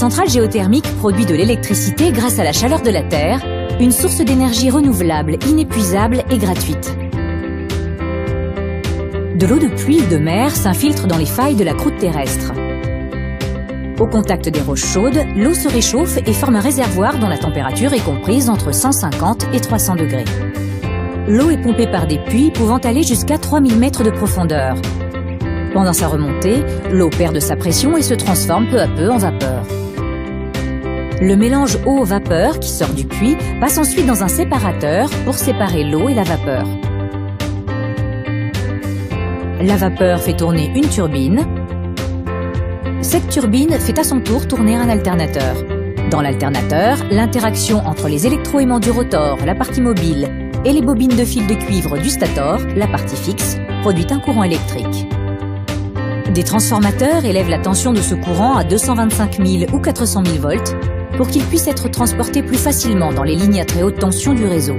centrale géothermique produit de l'électricité grâce à la chaleur de la Terre, une source d'énergie renouvelable, inépuisable et gratuite. De l'eau de pluie ou de mer s'infiltre dans les failles de la croûte terrestre. Au contact des roches chaudes, l'eau se réchauffe et forme un réservoir dont la température est comprise entre 150 et 300 degrés. L'eau est pompée par des puits pouvant aller jusqu'à 3000 mètres de profondeur. Pendant sa remontée, l'eau perd de sa pression et se transforme peu à peu en vapeur. Le mélange eau-vapeur qui sort du puits passe ensuite dans un séparateur pour séparer l'eau et la vapeur. La vapeur fait tourner une turbine. Cette turbine fait à son tour tourner un alternateur. Dans l'alternateur, l'interaction entre les électroaimants du rotor, la partie mobile, et les bobines de fil de cuivre du stator, la partie fixe, produit un courant électrique. Des transformateurs élèvent la tension de ce courant à 225 000 ou 400 000 volts pour qu'il puisse être transporté plus facilement dans les lignes à très haute tension du réseau.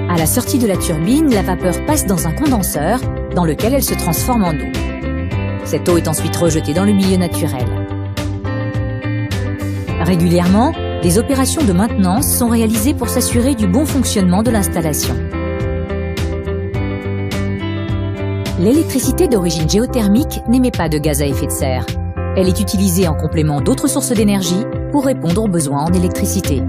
À la sortie de la turbine, la vapeur passe dans un condenseur dans lequel elle se transforme en eau. Cette eau est ensuite rejetée dans le milieu naturel. Régulièrement, des opérations de maintenance sont réalisées pour s'assurer du bon fonctionnement de l'installation. L'électricité d'origine géothermique n'émet pas de gaz à effet de serre. Elle est utilisée en complément d'autres sources d'énergie pour répondre aux besoins en électricité.